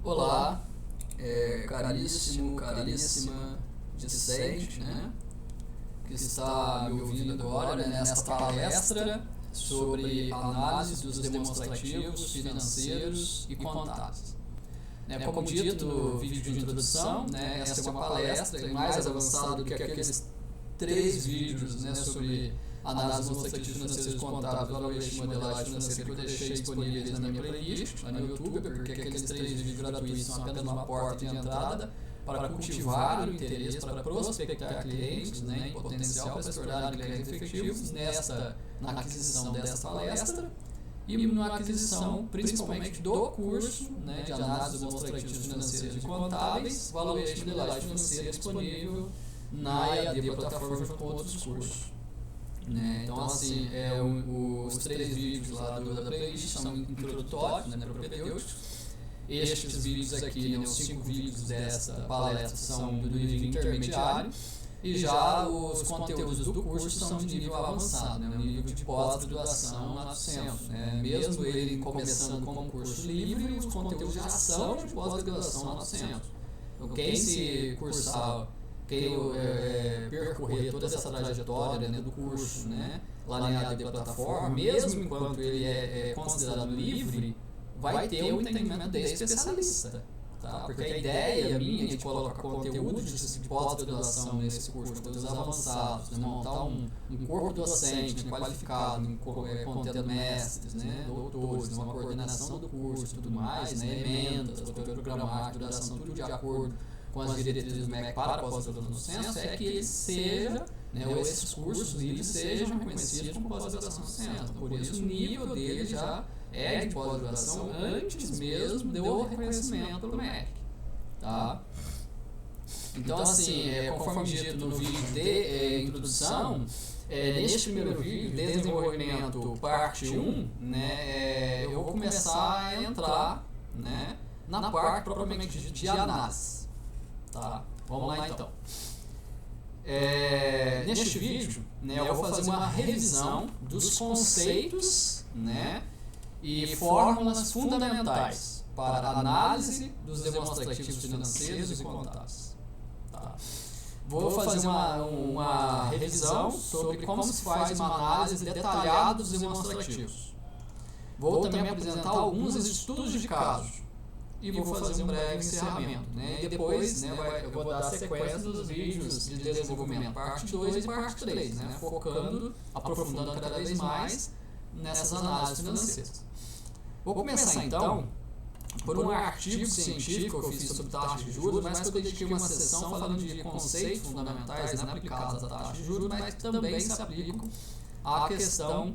Olá, caríssimo, caríssima discente, né, que está me ouvindo agora, né, nesta palestra sobre análise dos demonstrativos financeiros e contábeis. Como dito no vídeo de introdução, né, essa é uma palestra mais avançada do que aqueles 3 vídeos, né, sobre análise demonstrativa financeira e contábil, valuation e modelagem financeira que eu deixei disponíveis na minha playlist, lá no YouTube, porque aqueles 3 vídeos gratuitos são apenas uma porta de entrada para cultivar o interesse, para prospectar clientes, né, em potencial para se tornarem clientes efetivos na aquisição dessa palestra e na aquisição principalmente do curso, né, de análise demonstrativa financeiras e contábeis, valuation e modelagem financeira disponível na EAD plataforma junto com outros cursos. Então, assim, os 3 vídeos lá da playlist são introdutórios, né, propedêuticos. Estes vídeos aqui, né, os 5 vídeos dessa palestra são do nível intermediário e já os conteúdos do curso são de nível avançado, né, nível de pós-graduação lato sensu, né. Mesmo ele começando como curso livre, os conteúdos já são de pós-graduação lato sensu. Então, quem se cursar, quem percorrer toda essa trajetória, né, do curso, né, lá na EAD plataforma, mesmo enquanto ele é considerado livre, vai ter um entendimento de especialista, tá? Porque a ideia minha de colocar conteúdo de pós-graduação nesse curso, conteúdos avançados, né, montar um corpo docente, né, qualificado, contendo mestres, né, doutores, uma coordenação do curso e tudo mais, né, emendas, conteúdo programático, duração, tudo de acordo com as diretrizes do MEC para pós-graduação no censo, é que ele seja, né, ou esses cursos livres sejam reconhecidos como pós-graduação no censo. Por isso, o nível dele já é de pós-graduação antes mesmo do reconhecimento pelo MEC. Tá? Então, assim, conforme dito no vídeo de introdução, neste primeiro vídeo, desenvolvimento parte 1, né, eu vou começar a entrar, né, na parte propriamente de análise. Tá? Vamos lá então. Neste vídeo, né, eu vou fazer uma revisão dos conceitos, né, e fórmulas fundamentais para a análise dos demonstrativos financeiros e contábeis. Tá? Vou fazer uma revisão sobre como se faz uma análise detalhada dos demonstrativos. Vou também apresentar alguns estudos de caso. E vou fazer um breve encerramento, né? E depois, né, eu vou dar sequência dos vídeos de desenvolvimento, parte 2 e parte 3, né? Focando, aprofundando cada vez mais nessas análises financeiras. Vou começar então por um artigo científico que eu fiz sobre taxa de juros, mas que eu dediquei uma sessão falando de conceitos fundamentais, né, aplicados à taxa de juros, mas que também se aplicam à questão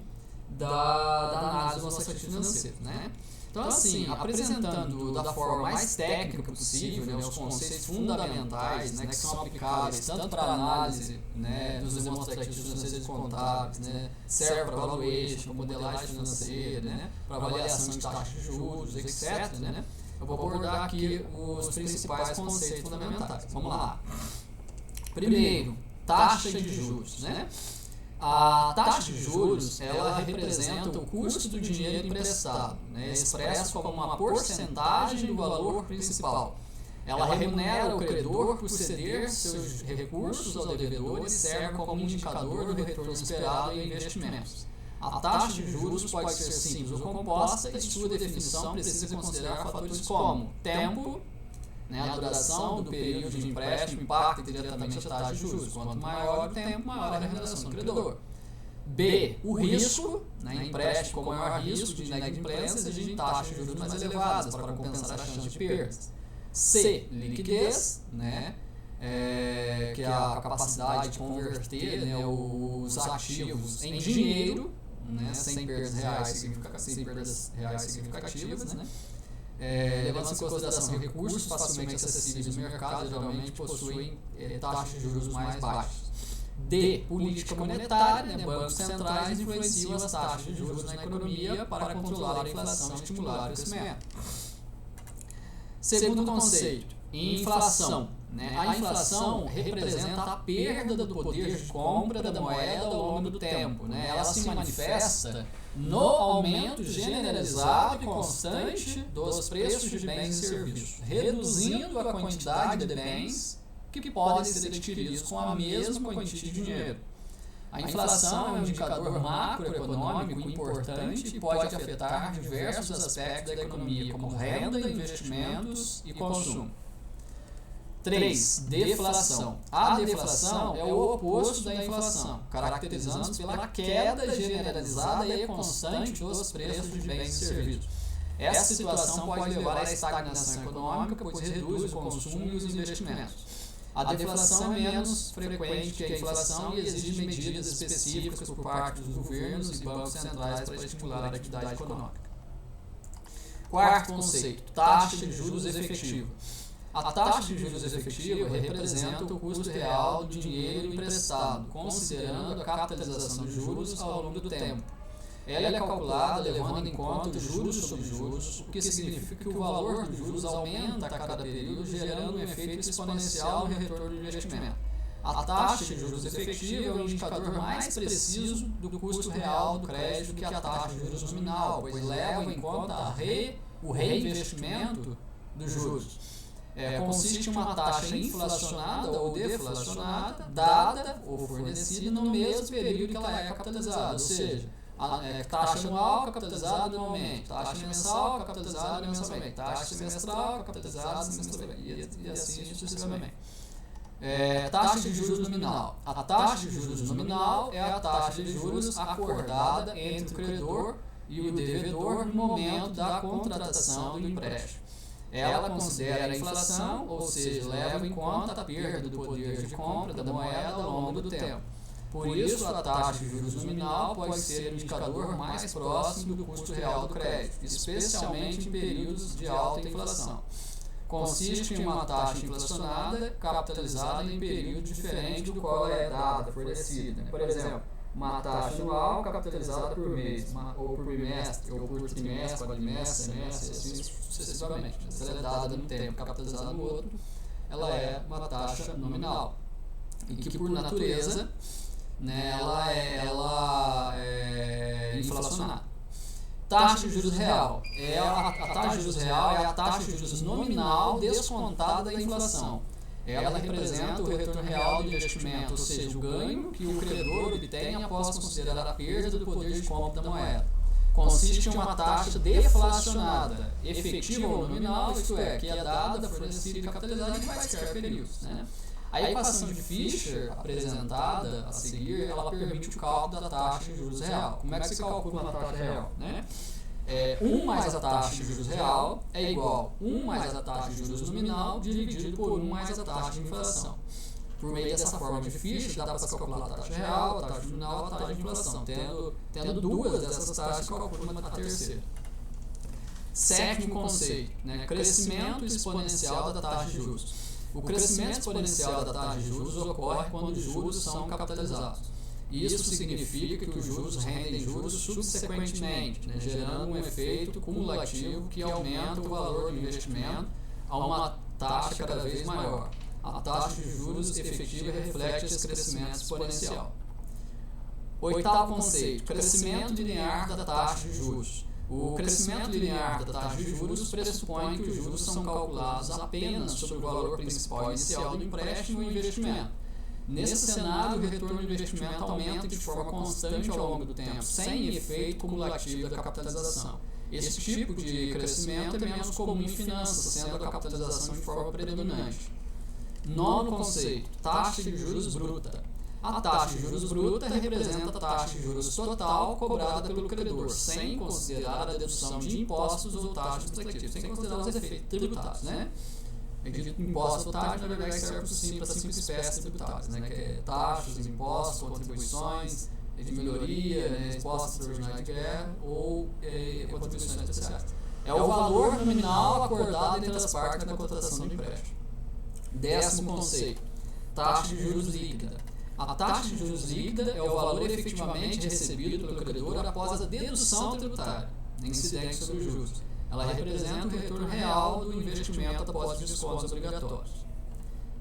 da análise demonstrativa financeira, né? Então, assim, apresentando da forma mais técnica possível, né, os conceitos fundamentais, né, que são aplicáveis tanto para a análise, né, dos demonstrativos financeiros e contábeis, né, serve para valuation, para modelagem financeira, né, para avaliação de taxa de juros, etc. Né, eu vou abordar aqui os principais conceitos fundamentais. Vamos lá. Primeiro, taxa de juros, né? A taxa de juros, ela representa o custo do dinheiro emprestado, né, expresso como uma porcentagem do valor principal. Ela remunera o credor por ceder seus recursos ao devedor e serve como indicador do retorno esperado em investimentos. A taxa de juros pode ser simples ou composta e sua definição precisa considerar fatores como tempo, né, a duração do período de empréstimo impacta diretamente a taxa de juros. Quanto maior o tempo, maior a remuneração do credor. B. O risco, né, empréstimo com maior risco de inadimplência exige taxas de juros mais elevadas para compensar a chance de perdas. C. Liquidez, né, que é a capacidade de converter, né, os ativos em dinheiro, né, sem perdas reais significativas, né. Levando em consideração recursos facilmente acessíveis no mercado, geralmente possuem taxas de juros mais baixas. D. Política monetária, né, bancos centrais influenciam as taxas de juros na economia para controlar a inflação e estimular o crescimento. Segundo conceito, inflação, né? A inflação representa a perda do poder de compra da moeda ao longo do tempo, né? Ela se manifesta no aumento generalizado e constante dos preços de bens e serviços, reduzindo a quantidade de bens que podem ser adquiridos com a mesma quantia de dinheiro. A inflação é um indicador macroeconômico importante e pode afetar diversos aspectos da economia, como renda, investimentos e consumo. 3. Deflação. A deflação é o oposto da inflação, caracterizando-se pela queda generalizada e constante dos preços de bens e serviços. Essa situação pode levar à estagnação econômica, pois reduz o consumo e os investimentos. A deflação é menos frequente que a inflação e exige medidas específicas por parte dos governos e bancos centrais para estimular a atividade econômica. Quarto conceito, taxa de juros efetiva. A taxa de juros efetiva representa o custo real do dinheiro emprestado, considerando a capitalização de juros ao longo do tempo. Ela é calculada levando em conta os juros sobre juros, o que significa que o valor dos juros aumenta a cada período, gerando um efeito exponencial no retorno do investimento. A taxa de juros efetiva é o indicador mais preciso do custo real do crédito que a taxa de juros nominal, pois leva em conta o reinvestimento dos juros. Consiste em uma taxa inflacionada ou deflacionada, dada ou fornecida no mesmo período que ela é capitalizada, ou seja, taxa anual capitalizada anualmente, taxa mensal capitalizada mensalmente, taxa semestral capitalizada semestralmente e assim sucessivamente. Taxa de juros nominal. A taxa de juros nominal é a taxa de juros acordada entre o credor e o devedor no momento da contratação do empréstimo. Ela considera a inflação, ou seja, leva em conta a perda do poder de compra da moeda ao longo do tempo. Por isso, a taxa de juros nominal pode ser o indicador mais próximo do custo real do crédito, especialmente em períodos de alta inflação. Consiste em uma taxa inflacionada capitalizada em período diferente do qual é dada, fornecida. Por exemplo, uma taxa anual capitalizada por mês, ou por bimestre, ou por trimestre, quadrimestre, semestre, assim sucessivamente. Se ela é dada num tempo, capitalizada no outro, ela é uma taxa nominal. E que, por natureza, né, ela é inflacionada. Taxa de juros real. A taxa de juros real é a taxa de juros nominal descontada da inflação. Ela representa o retorno real do investimento, ou seja, o ganho que o credor obtém após considerar a perda do poder de compra da moeda. Consiste em uma taxa deflacionada, efetiva ou nominal, isto é, que é dada, fornecida e capitalizada em quaisquer períodos, né? A equação de Fischer apresentada a seguir, ela permite o cálculo da taxa de juros real. Como é que se calcula uma taxa real, né? 1 mais a taxa de juros real é igual a 1 mais a taxa de juros nominal dividido por 1 mais a taxa de inflação. Por meio dessa forma de Fischer, dá para calcular a taxa real, a taxa nominal e a taxa de inflação. Tendo duas dessas taxas, calcula a terceira. Sétimo conceito, né? Crescimento exponencial da taxa de juros. O crescimento exponencial da taxa de juros ocorre quando os juros são capitalizados. Isso significa que os juros rendem juros subsequentemente, né, gerando um efeito cumulativo que aumenta o valor do investimento a uma taxa cada vez maior. A taxa de juros efetiva reflete esse crescimento exponencial. Oitavo conceito, crescimento linear da taxa de juros. O crescimento linear da taxa de juros pressupõe que os juros são calculados apenas sobre o valor principal inicial do empréstimo e investimento. Nesse cenário, o retorno do investimento aumenta de forma constante ao longo do tempo, sem efeito cumulativo da capitalização. Esse tipo de crescimento é menos comum em finanças, sendo a capitalização de forma predominante. Nono conceito, taxa de juros bruta. A taxa de juros bruta representa a taxa de juros total cobrada pelo credor, sem considerar a dedução de impostos ou taxas administrativas, sem considerar os efeitos tributários, né? Impostos ou taxas, na verdade, serve para 5 espécies tributárias, né? Que é taxas, impostos, contribuições de melhoria, né? Impostos extraordinários de guerra ou contribuições especiais. É o valor nominal acordado entre as partes na contratação do empréstimo. Décimo conceito, taxa de juros líquida. A taxa de juros líquida é o valor efetivamente recebido pelo credor após a dedução tributária, incidente sobre os juros. Ela representa o retorno real do investimento após os descontos obrigatórios.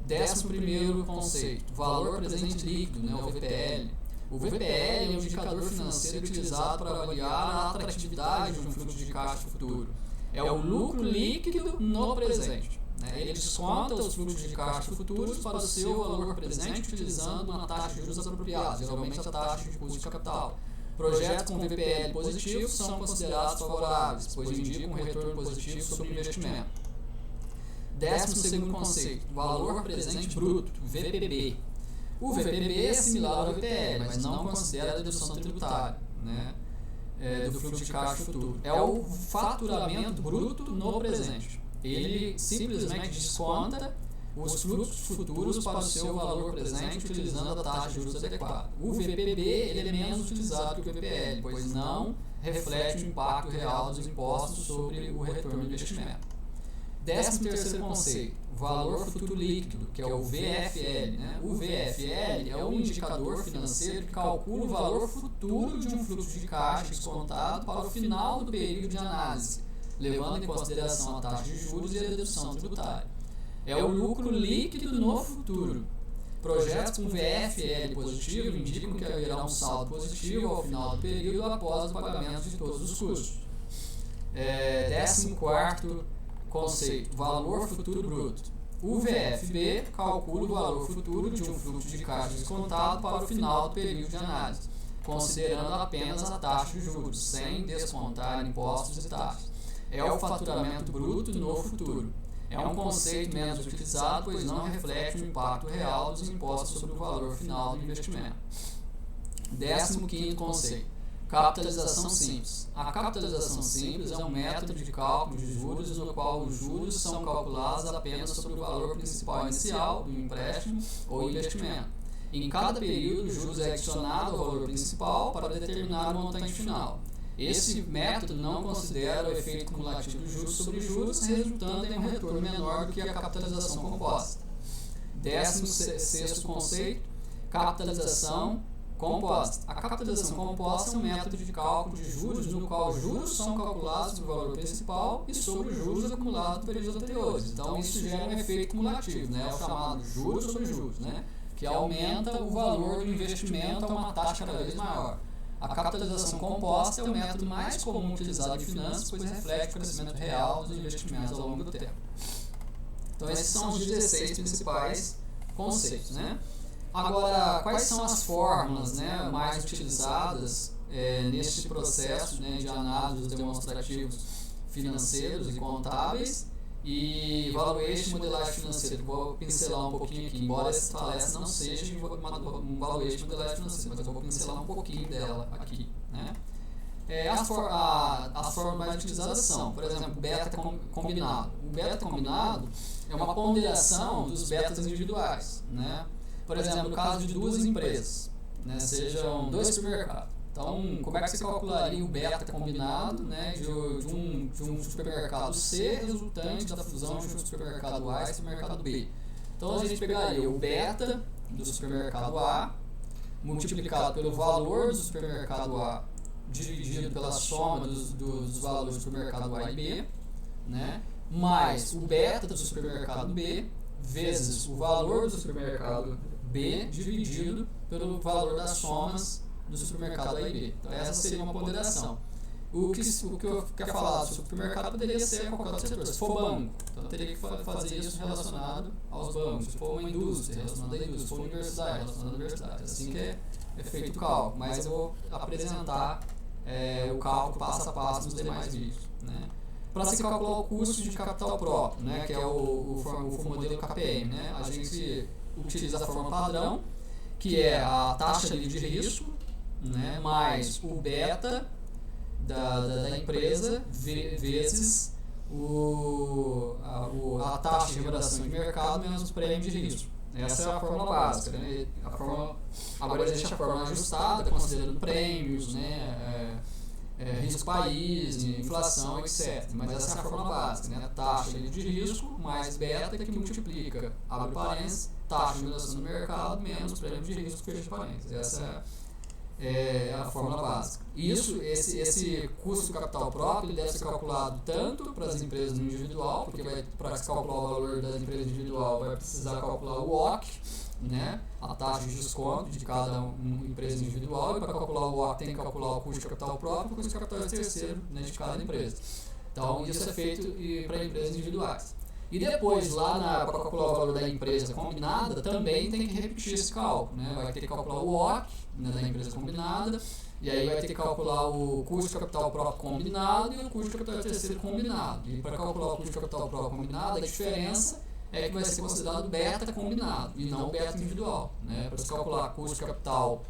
11º conceito, valor presente líquido, né, o VPL. O VPL é um indicador financeiro utilizado para avaliar a atratividade de um fluxo de caixa futuro. É o lucro líquido no presente. Né? Ele desconta os fluxos de caixa futuros para o seu valor presente utilizando uma taxa de juros apropriada, geralmente a taxa de custo de capital. Projetos com VPL positivo são considerados favoráveis, pois indicam um retorno positivo sobre o investimento. 12º conceito, valor presente bruto, VPB. O VPB é similar ao VPL, mas não considera a dedução tributária, né, do fluxo de caixa futuro. É o faturamento bruto no presente. Ele simplesmente desconta os fluxos futuros para o seu valor presente utilizando a taxa de juros adequada. O VPB ele é menos utilizado que o VPL, pois não reflete o impacto real dos impostos sobre o retorno do investimento. 13º conceito, valor futuro líquido, que é o VFL. Né? O VFL é um indicador financeiro que calcula o valor futuro de um fluxo de caixa descontado para o final do período de análise, levando em consideração a taxa de juros e a dedução tributária. É o lucro líquido no futuro. Projetos com VFL positivo indicam que haverá um saldo positivo ao final do período após o pagamento de todos os custos. 14º conceito, valor futuro bruto. O VFB calcula o valor futuro de um fluxo de caixa descontado para o final do período de análise, considerando apenas a taxa de juros, sem descontar impostos e taxas. É o faturamento bruto no futuro. É um conceito menos utilizado, pois não reflete o impacto real dos impostos sobre o valor final do investimento. 15º conceito, capitalização simples. A capitalização simples é um método de cálculo de juros no qual os juros são calculados apenas sobre o valor principal inicial do empréstimo ou investimento. Em cada período, o juros é adicionado ao valor principal para determinar o montante final. Esse método não considera o efeito cumulativo de juros sobre juros, resultando em um retorno menor do que a capitalização composta. 16º conceito, capitalização composta. A capitalização composta é um método de cálculo de juros no qual os juros são calculados sobre o valor principal e sobre os juros acumulados em períodos anteriores. Então isso gera um efeito cumulativo, né? É o chamado juros sobre juros, né? Que aumenta o valor do investimento a uma taxa cada vez maior. A capitalização composta é o método mais comum utilizado em finanças, pois reflete o crescimento real dos investimentos ao longo do tempo. Então esses são os 16 principais conceitos, né? Agora, quais são as fórmulas, né, mais utilizadas neste processo, né, de análise dos demonstrativos financeiros e contábeis e valuation e modelagem financeira? Vou pincelar um pouquinho aqui, embora essa palestra não seja um valuation e modelagem financeira, mas eu vou pincelar um pouquinho dela aqui, né? As formas mais utilizadas são, por exemplo, beta combinado. O beta combinado é uma ponderação dos betas individuais, né? Por exemplo, no caso de duas empresas, né, sejam dois supermercados. Então, como é que você calcularia o beta combinado, né, de um supermercado C resultante da fusão de um supermercado A e supermercado B? Então, a gente pegaria o beta do supermercado A multiplicado pelo valor do supermercado A dividido pela soma dos valores do supermercado A e B, né, mais o beta do supermercado B vezes o valor do supermercado B dividido pelo valor das somas do supermercado A e B. Então essa seria uma ponderação. O que eu quero falar sobre o supermercado poderia ser qualquer outro setor. Se for banco, então eu teria que fazer isso relacionado aos bancos. Se for uma indústria, relacionado à indústria. Se for uma universidade, relacionado à universidade. Assim que é feito o cálculo. Mas eu vou apresentar o cálculo passo a passo nos demais vídeos, né? Para se calcular o custo de capital próprio, né, que é o modelo KPM, né, a gente utiliza a forma padrão, que é a taxa livre de risco, né, mais o beta da empresa vezes a taxa de remuneração de mercado menos o prêmio de risco. Essa é a fórmula básica, né? Agora existe a fórmula ajustada, considerando prêmios, né, risco país, inflação, etc. Mas essa é a fórmula básica, né? Taxa de risco mais beta que multiplica, abre parênteses, taxa de remuneração do mercado menos prêmio de risco, fecha parênteses. Essa é a fórmula básica. Esse custo do capital próprio ele deve ser calculado tanto para as empresas no individual, porque para calcular o valor da empresa individual vai precisar calcular o OC, né, a taxa de desconto de cada empresa individual, e para calcular o OC tem que calcular o custo de capital próprio e o custo de capital terceiro, né, de cada empresa. Então isso é feito para empresas individuais. E depois, lá para calcular o valor da empresa combinada, também tem que repetir esse cálculo, né? Vai ter que calcular o OC, né, da empresa combinada, e aí vai ter que calcular o custo de capital próprio combinado e o custo de capital terceiro combinado. E para calcular o custo de capital próprio combinado, a diferença é que vai ser considerado beta combinado e não beta individual, né? Para se calcular custo de capital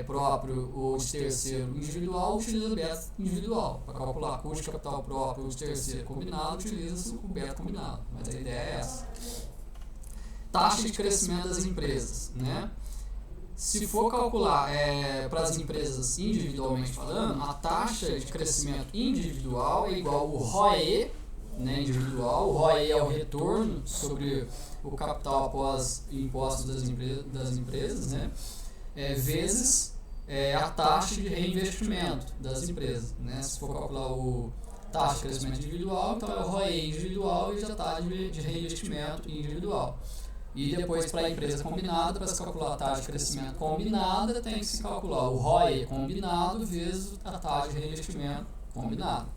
próprio ou de terceiro individual, utiliza o beta individual. Para calcular custo de capital próprio ou de terceiro combinado, utiliza o beta combinado. Mas a ideia é essa. Taxa de crescimento das empresas, né? Se for calcular para as empresas individualmente falando, a taxa de crescimento individual é igual ao ROE, né, individual. O ROE é o retorno sobre o capital após impostos das empresas, né? Vezes a taxa de reinvestimento das empresas, né? Se for calcular o taxa de crescimento individual, então é o ROE individual e a taxa de reinvestimento individual. E depois, para a empresa combinada, para se calcular a taxa de crescimento combinada, tem que se calcular o ROE combinado vezes a taxa de reinvestimento combinado.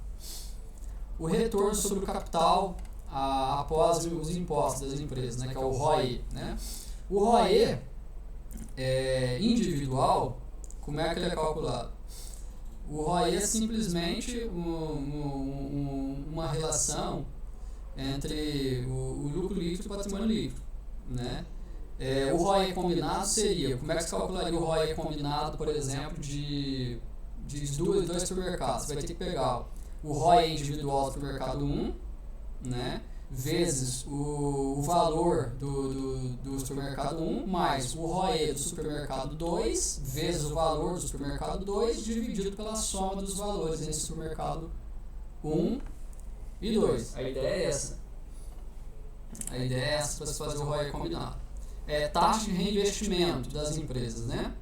O retorno sobre o capital após os impostos das empresas, né, que é o ROE, né? O ROE individual, como é que ele é calculado? O ROE é simplesmente uma relação entre o lucro líquido e o patrimônio líquido, né? O ROE combinado seria, como é que se calcularia o ROE combinado, por exemplo, de dois supermercados? Você vai ter que pegar o ROE individual do supermercado 1, né, vezes o valor do supermercado 1 mais o ROE do supermercado 2 vezes o valor do supermercado 2 dividido pela soma dos valores entre o supermercado 1 e 2. A ideia é essa. A ideia é essa para se fazer o ROE combinado. Taxa de reinvestimento das empresas, né?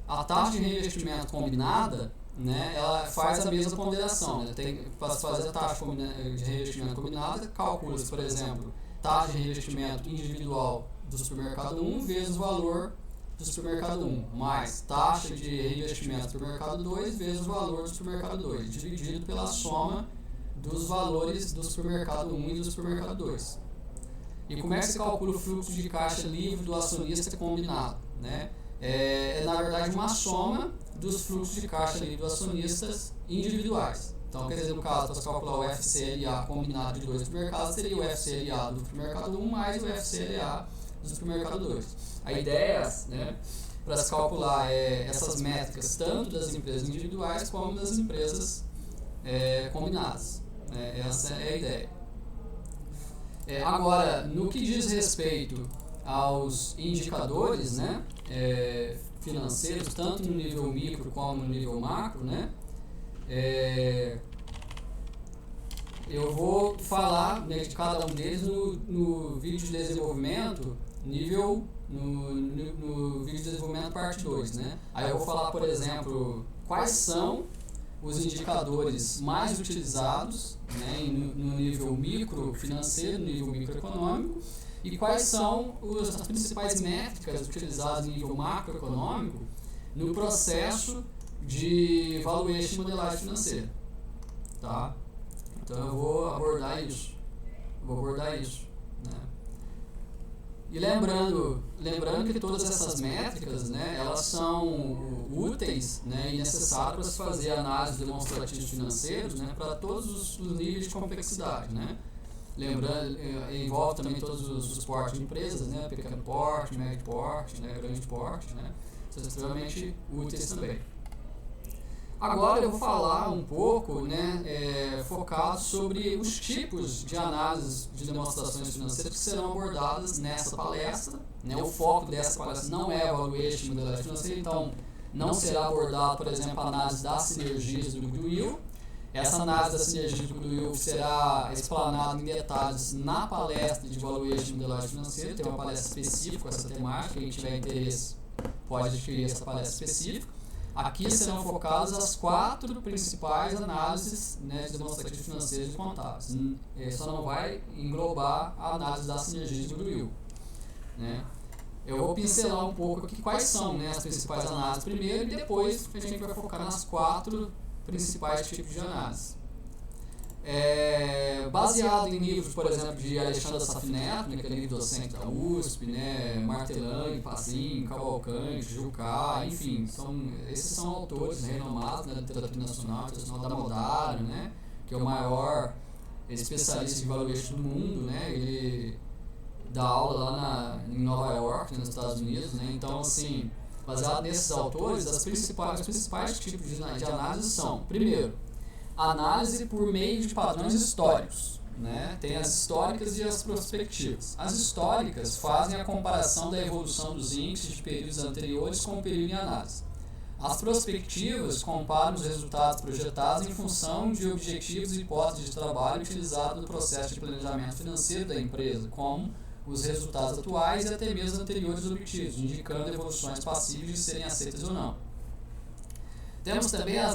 A taxa de reinvestimento combinada, né, ela faz a mesma ponderação, né? Para fazer a taxa de reinvestimento combinada, calcula-se, por exemplo, taxa de reinvestimento individual do supermercado 1 vezes o valor do supermercado 1, mais taxa de reinvestimento do supermercado 2 vezes o valor do supermercado 2, dividido pela soma dos valores do supermercado 1 e do supermercado 2. E como é que se calcula o fluxo de caixa livre do acionista combinado, né? Na verdade uma soma dos fluxos de caixa livre dos acionistas individuais. Então, quer dizer, no caso, para calcular o FCLA combinado de dois supermercados, seria o FCLA do supermercado 1 mais o FCLA do supermercado 2. A ideia é essa, né? Para se calcular essas métricas tanto das empresas individuais como das empresas combinadas. Essa é a ideia. Agora, no que diz respeito aos indicadores, né, financeiros, tanto no nível micro como no nível macro, né, eu vou falar, né, de cada um deles no vídeo de desenvolvimento, no vídeo de desenvolvimento parte 2, né? Aí eu vou falar, por exemplo, quais são os indicadores mais utilizados, né, no nível micro financeiro, no nível microeconômico, e quais são as principais métricas utilizadas no nível macroeconômico no processo de valuation e modelagem financeira. Tá? Então eu vou abordar isso. Né? E lembrando que todas essas métricas, né, elas são úteis, né, e necessárias para se fazer análise de demonstrativos financeiros, né, para todos os níveis de complexidade. Né? Lembrando, envolve também todos os portes de empresas, né, pequeno porte, médio porte, né, grande porte, né, são extremamente úteis também. Agora eu vou falar um pouco, né, focado sobre os tipos de análises de demonstrações financeiras que serão abordadas nessa palestra. Né, o foco dessa palestra não é valuation e modelagem financeira, então não será abordado, por exemplo, a análise das sinergias do goodwill. Essa análise das sinergias do goodwill será explanada em detalhes na palestra de valuation e modelagem financeira. Tem uma palestra específica com essa temática, quem tiver interesse pode adquirir essa palestra específica. Aqui serão focadas as 4 principais análises, né, de demonstrativos financeiros e contábeis. Só não vai englobar a análise das sinergias de goodwill, né? Eu vou pincelar um pouco aqui quais são, né, as principais análises primeiro e depois a gente vai focar nas 4 principais tipos de análise. Baseado em livros, por exemplo, de Alexandre Assaf Neto, né, que é livro docente da USP, né, Martelang, Pazin, Cavalcante, Jucá, enfim, esses são autores, né, renomados, né, da literatura nacional, da Modário, né, que é o maior especialista de valuation do mundo, né, ele dá aula lá em Nova York, nos Estados Unidos, né, então, assim, baseado nesses autores, os principais tipos de análise são, primeiro, análise por meio de padrões históricos, né? Tem as históricas e as prospectivas. As históricas fazem a comparação da evolução dos índices de períodos anteriores com o período em análise. As prospectivas comparam os resultados projetados em função de objetivos e hipóteses de trabalho utilizados no processo de planejamento financeiro da empresa, como os resultados atuais e até mesmo anteriores obtidos, indicando evoluções passíveis de serem aceitas ou não. Temos também a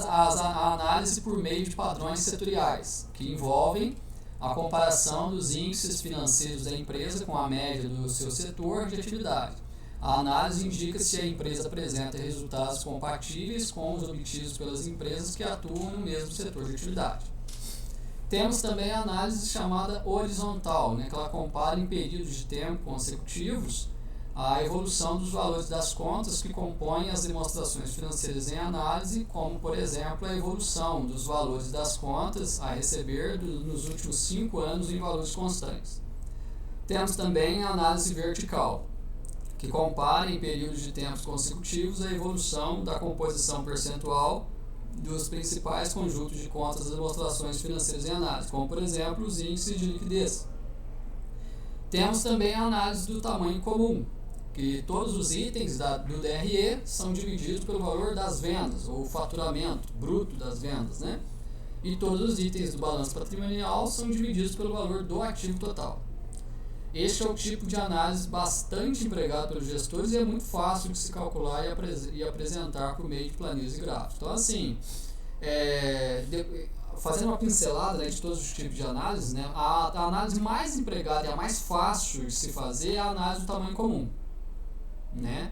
análise por meio de padrões setoriais, que envolvem a comparação dos índices financeiros da empresa com a média do seu setor de atividade. A análise indica se a empresa apresenta resultados compatíveis com os obtidos pelas empresas que atuam no mesmo setor de atividade. Temos também a análise chamada horizontal, né, que ela compara em períodos de tempo consecutivos a evolução dos valores das contas que compõem as demonstrações financeiras em análise, como, por exemplo, a evolução dos valores das contas a receber nos últimos 5 anos em valores constantes. Temos também a análise vertical, que compara em períodos de tempos consecutivos a evolução da composição percentual dos principais conjuntos de contas das demonstrações financeiras em análise, como, por exemplo, os índices de liquidez. Temos também a análise do tamanho comum, que todos os itens do DRE são divididos pelo valor das vendas, ou faturamento bruto das vendas, né? E todos os itens do balanço patrimonial são divididos pelo valor do ativo total. Este é o tipo de análise bastante empregado pelos gestores e é muito fácil de se calcular e apresentar por meio de planilhas e gráficos. Então, assim, fazendo uma pincelada, né, de todos os tipos de análise, né, a análise mais empregada e a mais fácil de se fazer é a análise do tamanho comum, né?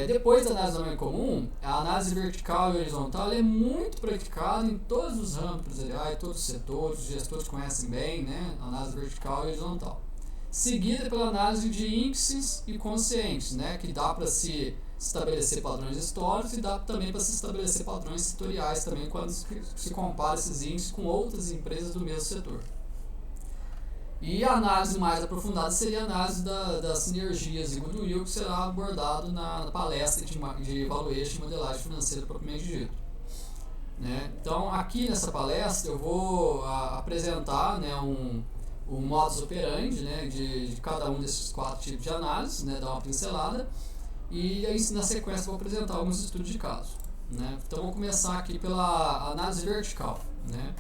Depois da análise do tamanho comum, a análise vertical e horizontal é muito praticada em todos os ramos empresariais, todos os setores, os gestores conhecem bem, né, a análise vertical e horizontal. Seguida pela análise de índices e conscientes, né, que dá para se estabelecer padrões históricos e dá também para se estabelecer padrões setoriais também quando se compara esses índices com outras empresas do mesmo setor. E a análise mais aprofundada seria a análise das sinergias e goodwill, que será abordado na palestra de valuation e modelagem financeira propriamente dito, né? Então, aqui nessa palestra eu vou apresentar, né, um modus operandi, né, de cada um desses 4 tipos de análise, né, dar uma pincelada, e aí na sequência eu vou apresentar alguns estudos de caso, né? Então vou começar aqui pela análise vertical, né?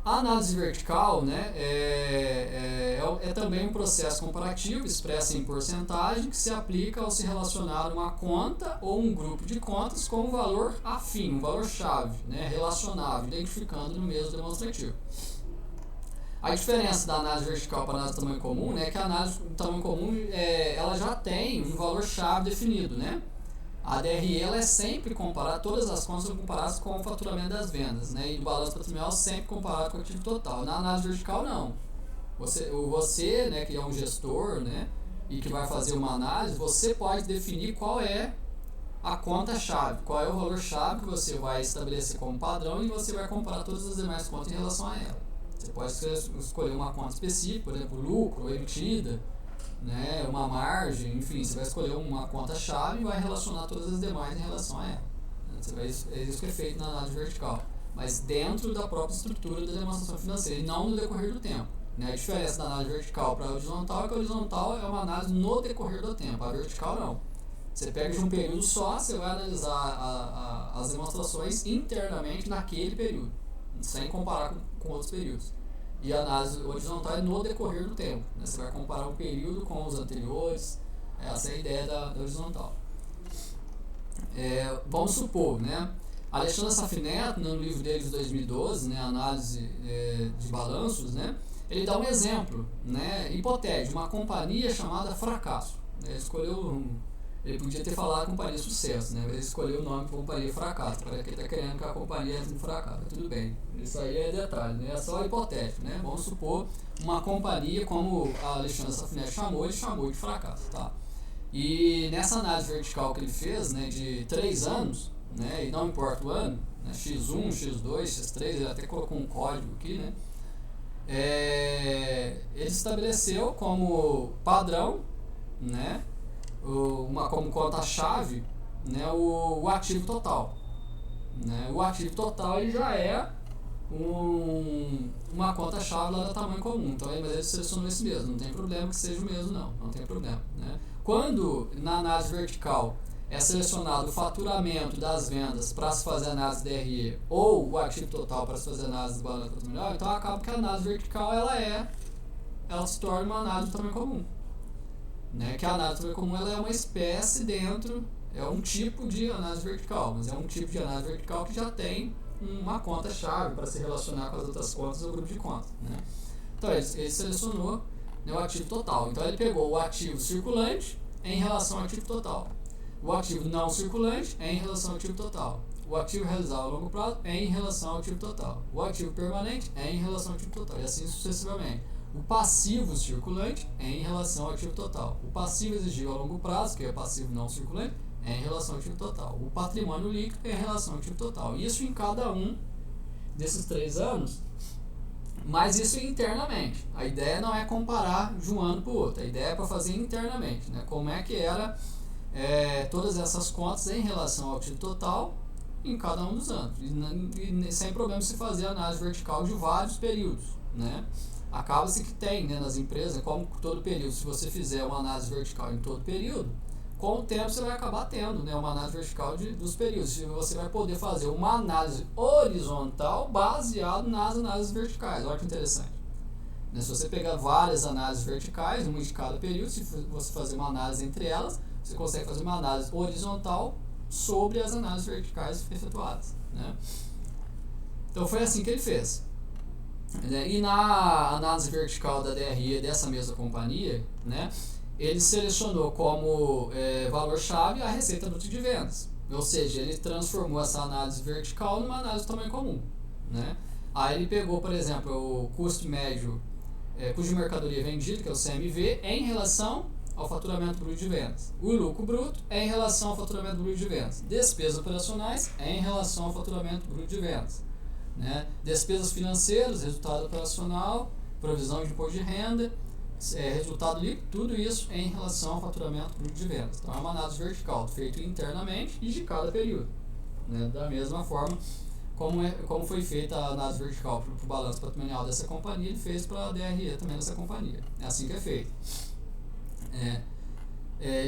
A análise vertical, né, é também um processo comparativo expresso em porcentagem que se aplica ao se relacionar uma conta ou um grupo de contas com um valor afim, um valor-chave, né, relacionável, identificando no mesmo demonstrativo. A diferença da análise vertical para a análise do tamanho comum, né, é que a análise do tamanho comum ela já tem um valor-chave definido, né? A DRE ela é sempre comparada, todas as contas são comparadas com o faturamento das vendas, né? E o balanço patrimonial sempre comparado com o ativo total. Na análise vertical, não. Você, né, que é um gestor, né, e que vai fazer uma análise, você pode definir qual é a conta-chave, qual é o valor-chave que você vai estabelecer como padrão e você vai comparar todas as demais contas em relação a ela. Você pode escolher uma conta específica, por exemplo, lucro ou emitida, né, uma margem, enfim, você vai escolher uma conta-chave e vai relacionar todas as demais em relação a ela. É isso que é feito na análise vertical, mas dentro da própria estrutura da demonstração financeira e não no decorrer do tempo, né? A diferença da análise vertical para a horizontal é que a horizontal é uma análise no decorrer do tempo, a vertical não. Você pega de um período só, você vai analisar as demonstrações internamente naquele período, sem comparar com outros períodos. E a análise horizontal é no decorrer do tempo, né? Você vai comparar um período com os anteriores, essa é a ideia da horizontal. Vamos supor, né? Alexandre Assaf Neto, no livro dele de 2012, né, Análise de Balanços, né, ele dá um exemplo, né, hipotético, uma companhia chamada Fracasso. Ele podia ter falado companhia Sucesso, né, ele escolheu o nome de companhia Fracasso, para quem está querendo que a companhia é um fracasso. Tudo bem, isso aí é detalhe, né, é só hipotético. Né, vamos supor uma companhia, como a Alexandre Assaf Neto ele chamou de fracasso. Tá? E nessa análise vertical que ele fez, né, de 3 anos, né, e não importa o ano, né, X1, X2, X3, ele até colocou um código aqui, né, ele estabeleceu como padrão, né, como conta-chave, né, o ativo total. Né, o ativo total ele já é uma conta-chave lá da tamanho comum, então, mas ele selecionou esse mesmo, não tem problema que seja o mesmo, não tem problema. Né. Quando na análise vertical é selecionado o faturamento das vendas para se fazer análise DRE ou o ativo total para se fazer análise do balanço patrimonial, então acaba que a análise vertical ela se torna uma análise do tamanho comum. Né? Que a análise do tamanho comum ela é uma espécie dentro, é um tipo de análise vertical, mas é um tipo de análise vertical que já tem uma conta-chave para se relacionar com as outras contas do grupo de contas. Né? Então ele selecionou, né, o ativo total. Então ele pegou o ativo circulante em relação ao ativo total. O ativo não circulante é em relação ao ativo total. O ativo realizado a longo prazo é em relação ao ativo total. O ativo permanente é em relação ao ativo total. E assim sucessivamente. O passivo circulante é em relação ao ativo total. O passivo exigível a longo prazo, que é passivo não circulante, é em relação ao ativo total. O patrimônio líquido é em relação ao ativo total. Isso em cada um desses 3 anos. Mas isso internamente. A ideia não é comparar de um ano para o outro. A ideia é para fazer internamente. Né? Como é que era todas essas contas em relação ao ativo total em cada um dos anos. E sem problema se fazer análise vertical de vários períodos. Né? Acaba-se que tem, né, nas empresas, como todo período, se você fizer uma análise vertical em todo período, com o tempo você vai acabar tendo, né, uma análise vertical dos períodos. Você vai poder fazer uma análise horizontal baseado nas análises verticais. Olha que interessante. Se você pegar várias análises verticais, uma de cada período, se você fazer uma análise entre elas, você consegue fazer uma análise horizontal sobre as análises verticais efetuadas. Né? Então foi assim que ele fez. E na análise vertical da DRE dessa mesma companhia, né, ele selecionou como valor-chave a receita bruta de vendas. Ou seja, ele transformou essa análise vertical numa análise de tamanho comum. Né? Aí ele pegou, por exemplo, o custo médio, custo de mercadoria vendida, que é o CMV, em relação ao faturamento bruto de vendas. O lucro bruto é em relação ao faturamento bruto de vendas. Despesas operacionais é em relação ao faturamento bruto de vendas. Né? Despesas financeiras, resultado operacional, provisão de imposto de renda, resultado líquido, tudo isso em relação ao faturamento bruto de vendas. Então é uma análise vertical, feita internamente e de cada período. Né? Da mesma forma como foi feita a análise vertical para o balanço patrimonial dessa companhia, ele fez para a DRE também dessa companhia. É assim que é feito.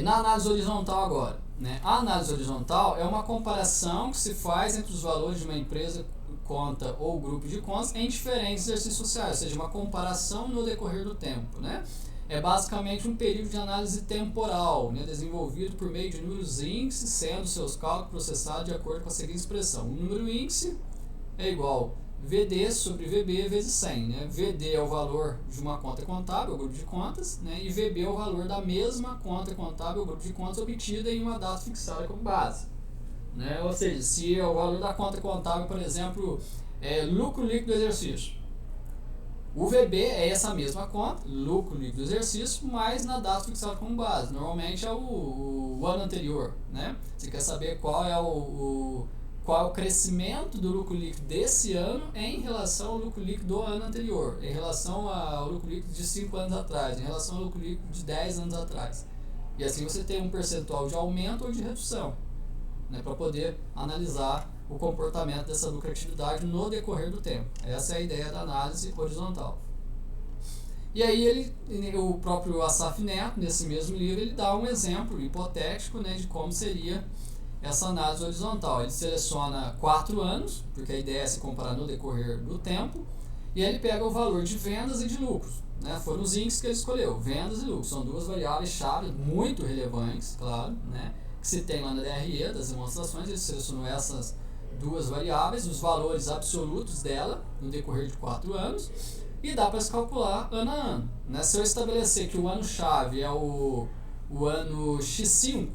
Na análise horizontal agora, né? A análise horizontal é uma comparação que se faz entre os valores de uma empresa, conta ou grupo de contas em diferentes exercícios sociais, ou seja, uma comparação no decorrer do tempo. Né? É basicamente um período de análise temporal, né, desenvolvido por meio de números índice, sendo seus cálculos processados de acordo com a seguinte expressão. O número índice é igual VD sobre VB vezes 100. Né? VD é o valor de uma conta contábil, o grupo de contas, né? E VB é o valor da mesma conta contábil, o grupo de contas, obtida em uma data fixada como base. Né? Ou seja, se o valor da conta contábil, por exemplo, é lucro líquido do exercício, o VB é essa mesma conta, lucro líquido do exercício, mas na data fixada como base. Normalmente é o ano anterior. Né? Você quer saber qual é o crescimento do lucro líquido desse ano em relação ao lucro líquido do ano anterior, em relação ao lucro líquido de 5 anos atrás, em relação ao lucro líquido de 10 anos atrás. E assim você tem um percentual de aumento ou de redução. Né, para poder analisar o comportamento dessa lucratividade no decorrer do tempo. Essa é a ideia da análise horizontal. E aí o próprio Assaf Neto, nesse mesmo livro, ele dá um exemplo hipotético, né, de como seria essa análise horizontal. Ele seleciona 4 anos, porque a ideia é se comparar no decorrer do tempo, e aí ele pega o valor de vendas e de lucros. Né, foram os índices que ele escolheu, vendas e lucros. São duas variáveis-chave muito relevantes, claro, né, que se tem lá na DRE, das demonstrações, ele selecionou essas duas variáveis, os valores absolutos dela no decorrer de 4 anos, e dá para se calcular ano a ano. Né? Se eu estabelecer que o ano-chave é o ano X5,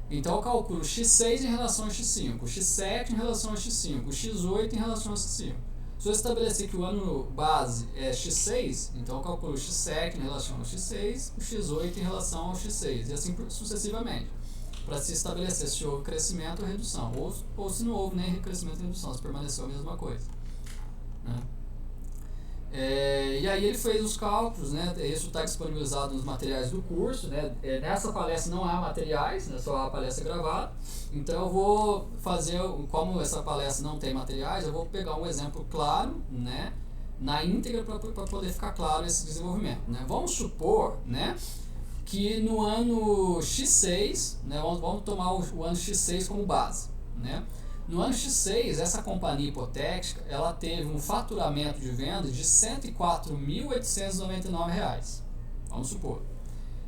então eu calculo x6 em relação a x5, x7 em relação a x5, x8 em relação a x5. Se eu estabelecer que o ano base é x6, então eu calculo x7 em relação ao x6, o x8 em relação ao x6, e assim sucessivamente, para se estabelecer se houve crescimento ou redução, ou se não houve nem crescimento nem redução, se permaneceu a mesma coisa. Né? E aí ele fez os cálculos, né? Isso está disponibilizado nos materiais do curso, né? Nessa palestra não há materiais, né? Só há a palestra gravada, então eu vou fazer, como essa palestra não tem materiais, eu vou pegar um exemplo claro, né? Na íntegra para poder ficar claro esse desenvolvimento, né? Vamos supor, né? Que no ano X6, né? Vamos tomar o ano X6 como base, né? No ano X6, essa companhia hipotética, ela teve um faturamento de vendas de R$ 104.899, vamos supor.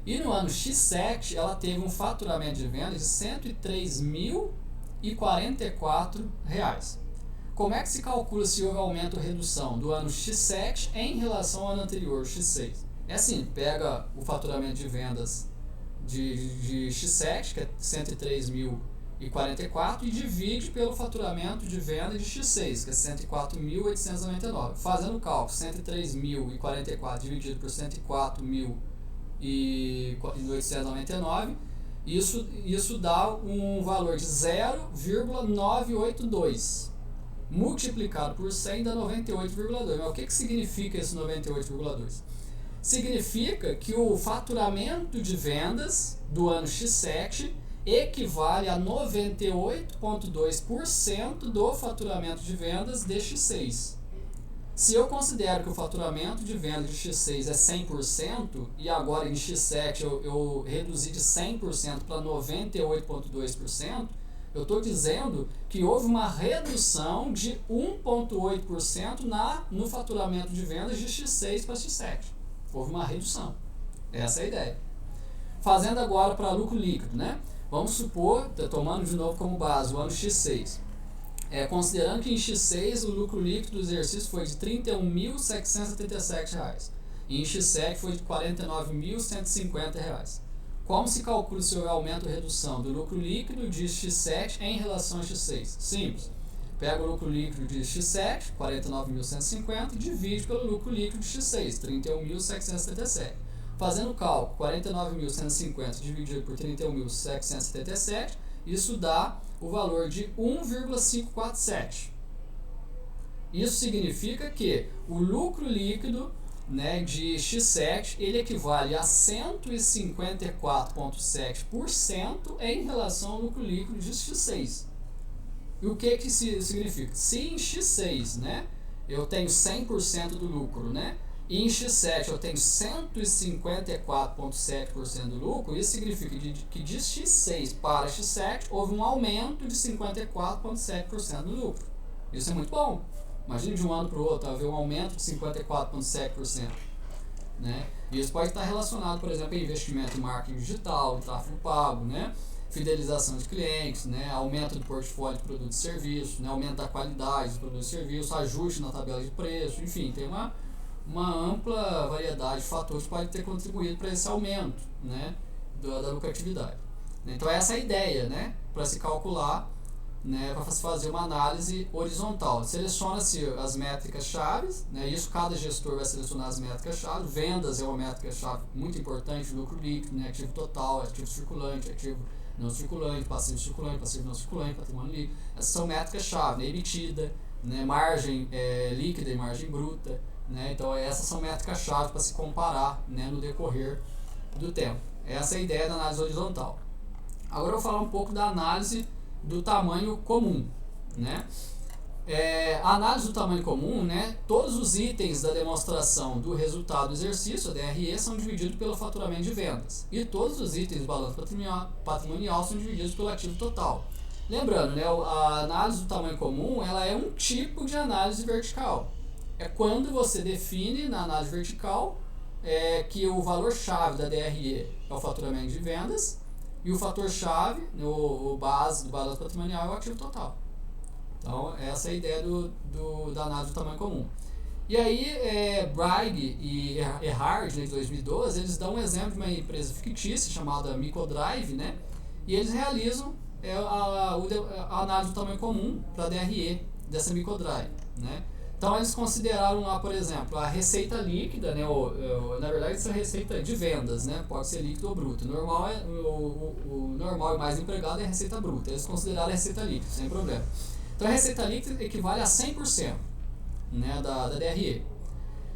E no ano X7, ela teve um faturamento de vendas de R$ 103.044. Como é que se calcula se houve aumento ou redução do ano X7 em relação ao ano anterior, X6? É assim, pega o faturamento de vendas de X7, que é 103.044, e divide pelo faturamento de venda de X6, que é 104.899. Fazendo o cálculo, 103.044 dividido por 104.899, isso dá um valor de 0,982. Multiplicado por 100 dá 98,2. Mas o que significa esse 98,2? Significa que o faturamento de vendas do ano X7 equivale a 98,2% do faturamento de vendas de X6. Se eu considero que o faturamento de vendas de X6 é 100% e agora em X7 eu reduzi de 100% para 98,2%, eu estou dizendo que houve uma redução de 1,8% no faturamento de vendas de X6 para X7. Houve uma redução. Essa é a ideia. Fazendo agora para lucro líquido, né? Vamos supor, tomando de novo como base o ano X6. Considerando que em X6 o lucro líquido do exercício foi de R$ 31.777 e em X7 foi de R$ 49.150. Como se calcula se houve aumento ou redução do lucro líquido de X7 em relação a X6? Simples. Pega o lucro líquido de X7, 49.150, e divide pelo lucro líquido de X6, 31.777. Fazendo o cálculo, 49.150 dividido por 31.777, isso dá o valor de 1,547. Isso significa que o lucro líquido, né, de X7 ele equivale a 154,7% em relação ao lucro líquido de X6. E o que isso significa? Se em X6, né, eu tenho 100% do lucro, né, e em X7 eu tenho 154,7% do lucro, isso significa que de X6 para X7 houve um aumento de 54,7% do lucro. Isso é muito bom. Imagine de um ano para o outro haver um aumento de 54,7%. Né? E isso pode estar relacionado, por exemplo, a investimento em marketing digital, em tráfego pago, né? Fidelização de clientes, né? Aumento do portfólio de produtos e serviços, né? Aumento da qualidade dos produtos e serviços, ajuste na tabela de preço, enfim, tem uma ampla variedade de fatores que podem ter contribuído para esse aumento, né? da lucratividade. Então essa é a ideia, né? Para se calcular, né, para fazer uma análise horizontal. Seleciona-se as métricas-chave, né, isso cada gestor vai selecionar as métricas-chave. Vendas é uma métrica-chave muito importante, lucro líquido, né, ativo total, ativo circulante, ativo não circulante, passivo não circulante, patrimônio líquido. Essas são métricas-chave, né, EBITDA, né, margem líquida e margem bruta. Né, então essas são métricas-chave para se comparar, né, no decorrer do tempo. Essa é a ideia da análise horizontal. Agora eu vou falar um pouco da análise do tamanho comum, né? A análise do tamanho comum, né? Todos os itens da demonstração do resultado do exercício, a DRE, são divididos pelo faturamento de vendas, e todos os itens do balanço patrimonial são divididos pelo ativo total. Lembrando, né, a análise do tamanho comum, ela é um tipo de análise vertical. É quando você define na análise vertical que o valor-chave da DRE é o faturamento de vendas, e o fator-chave, o base do balanço patrimonial, é o ativo total. Então, essa é a ideia da análise do tamanho comum. E aí, Bragg e Erhard, né, de 2012, eles dão um exemplo de uma empresa fictícia chamada Microdrive, né, e eles realizam a análise do tamanho comum para a DRE dessa Microdrive, né. Então, eles consideraram lá, por exemplo, a receita líquida, né, na verdade, essa receita de vendas, né, pode ser líquido ou bruto. O normal e mais empregado é a receita bruta. Eles consideraram a receita líquida, sem problema. Então, a receita líquida equivale a 100%, né, da DRE.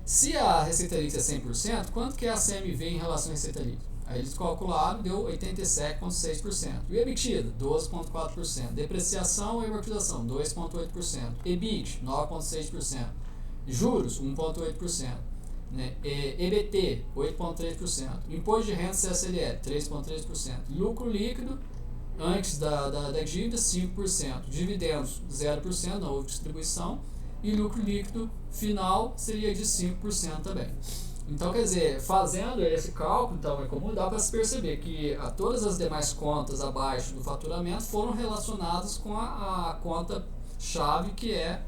Se a receita líquida é 100%, quanto que é a CMV em relação à receita líquida? Aí eles calcularam, deu 87,6%. E o EBITDA, 12,4%. Depreciação e amortização, 2,8%. EBIT, 9,6%. Juros, 1,8%. Né? EBT, 8,3%. Imposto de renda CSLL, 3,3%. Lucro líquido, antes da dívida, 5%. Dividendos, 0%, não houve distribuição. E lucro líquido final seria de 5% também. Então, quer dizer, fazendo esse cálculo, então, é comum, dá para se perceber que todas as demais contas abaixo do faturamento foram relacionadas com a conta-chave, que é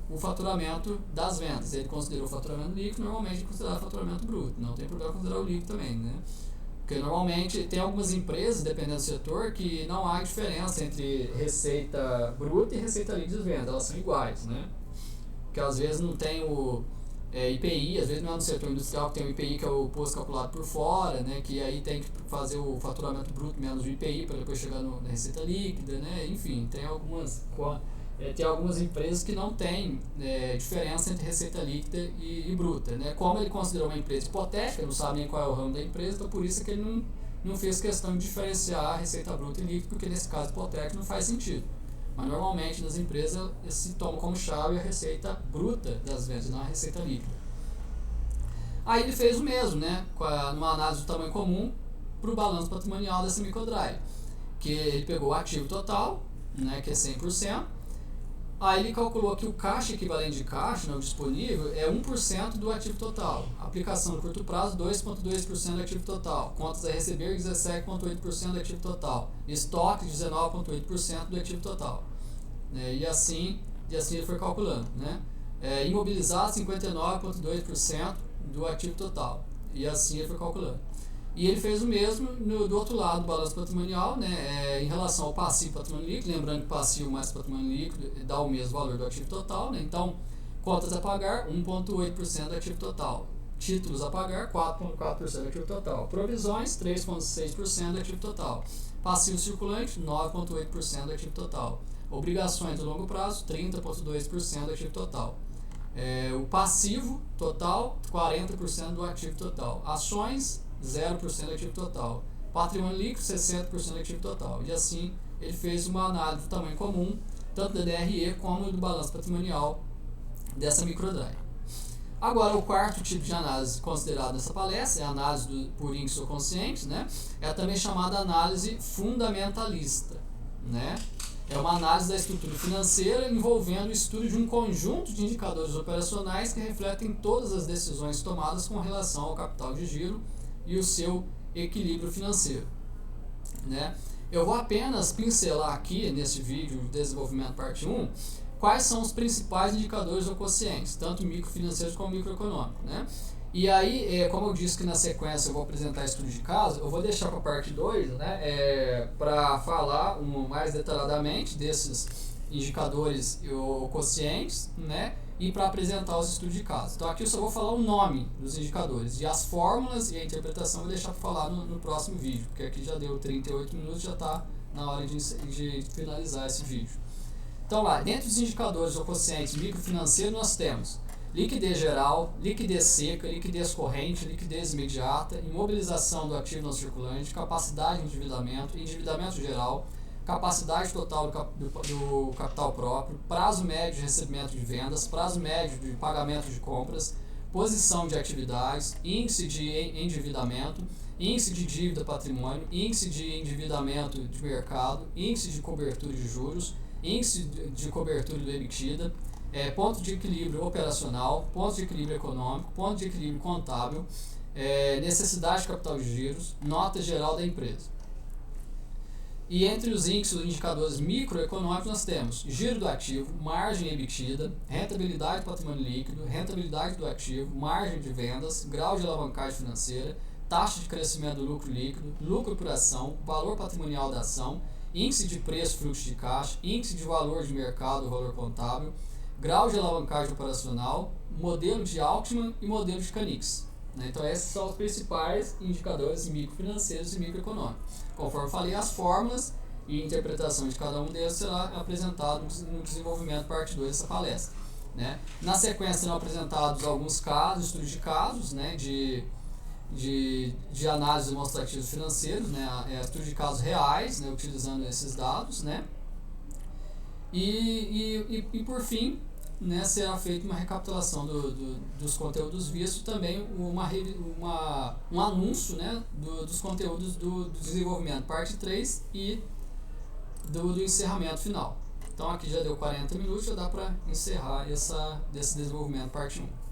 o faturamento das vendas. Ele considerou o faturamento líquido, normalmente ele considera o faturamento bruto. Não tem problema considerar o líquido também, né? Porque normalmente tem algumas empresas, dependendo do setor, que não há diferença entre receita bruta e receita líquida de venda. Elas são iguais, né? Porque às vezes não tem o IPI, às vezes não é no setor industrial que tem o IPI, que é o posto calculado por fora, né, que aí tem que fazer o faturamento bruto menos o IPI para depois chegar na receita líquida, né, enfim, tem algumas empresas que não tem diferença entre receita líquida e bruta, né, como ele considerou uma empresa hipotética, não sabe nem qual é o ramo da empresa, então por isso que ele não fez questão de diferenciar a receita bruta e líquida, porque nesse caso hipotético não faz sentido. Mas normalmente nas empresas se toma como chave a receita bruta das vendas, não a receita líquida. Aí ele fez o mesmo, né, numa análise do tamanho comum para o balanço patrimonial dessa Microdrive, que ele pegou o ativo total, né, que é 100%, aí ele calculou que o caixa equivalente de caixa, né, o disponível, é 1% do ativo total, aplicação no curto prazo 2,2% do ativo total, contas a receber 17,8% do ativo total, estoque 19,8% do ativo total, e assim ele foi calculando, né? Imobilizado 59,2% do ativo total, e assim ele foi calculando. E ele fez o mesmo do outro lado do balanço patrimonial, né, em relação ao passivo patrimônio líquido, lembrando que passivo mais patrimônio líquido dá o mesmo valor do ativo total, né, então cotas a pagar 1,8% do ativo total, títulos a pagar 4,4% do ativo total, provisões 3,6% do ativo total, passivo circulante 9,8% do ativo total, obrigações de longo prazo 30,2% do ativo total. O passivo total 40% do ativo total, ações 0% do ativo total, patrimônio líquido 60% do ativo total, e assim ele fez uma análise do tamanho comum tanto da DRE como do balanço patrimonial dessa Microdrive. Agora, o quarto tipo de análise considerado nessa palestra é a análise por índice ou consciente, né? É também chamada análise fundamentalista, né? É uma análise da estrutura financeira envolvendo o estudo de um conjunto de indicadores operacionais que refletem todas as decisões tomadas com relação ao capital de giro e o seu equilíbrio financeiro, né? Eu vou apenas pincelar aqui nesse vídeo de desenvolvimento parte 1 quais são os principais indicadores ou quocientes, tanto microfinanceiros como microeconômicos, né? E aí, como eu disse que na sequência eu vou apresentar estudo de caso, eu vou deixar para a parte 2, né, para falar mais detalhadamente desses indicadores ou quocientes, né, e para apresentar os estudos de caso. Então aqui eu só vou falar o nome dos indicadores, e as fórmulas e a interpretação eu vou deixar para falar no próximo vídeo, porque aqui já deu 38 minutos, já está na hora de finalizar esse vídeo. Então lá, dentro dos indicadores ou quocientes microfinanceiros nós temos liquidez geral, liquidez seca, liquidez corrente, liquidez imediata, imobilização do ativo não circulante, capacidade de endividamento, endividamento geral, capacidade total do capital próprio, prazo médio de recebimento de vendas, prazo médio de pagamento de compras, posição de atividades, índice de endividamento, índice de dívida patrimônio, índice de endividamento de mercado, índice de cobertura de juros, índice de cobertura do EBITDA, ponto de equilíbrio operacional, ponto de equilíbrio econômico, ponto de equilíbrio contábil, necessidade de capital de giros, nota geral da empresa. E entre os índices e indicadores microeconômicos nós temos giro do ativo, margem EBITDA, rentabilidade do patrimônio líquido, rentabilidade do ativo, margem de vendas, grau de alavancagem financeira, taxa de crescimento do lucro líquido, lucro por ação, valor patrimonial da ação, índice de preço, fluxo de caixa, índice de valor de mercado, valor contábil, grau de alavancagem operacional, modelo de Altman e modelo de Canix. Então esses são os principais indicadores microfinanceiros e microeconômicos. Conforme falei, as fórmulas e interpretação de cada um deles será apresentado no desenvolvimento parte 2 dessa palestra. Na sequência serão apresentados alguns casos, estudos de casos, de análise demonstrativos financeiros, estudos de casos reais, utilizando esses dados, e por fim, será feita uma recapitulação dos conteúdos vistos, também um anúncio dos conteúdos do desenvolvimento parte 3 e do encerramento final. Então aqui já deu 40 minutos, já dá para encerrar desse desenvolvimento parte 1.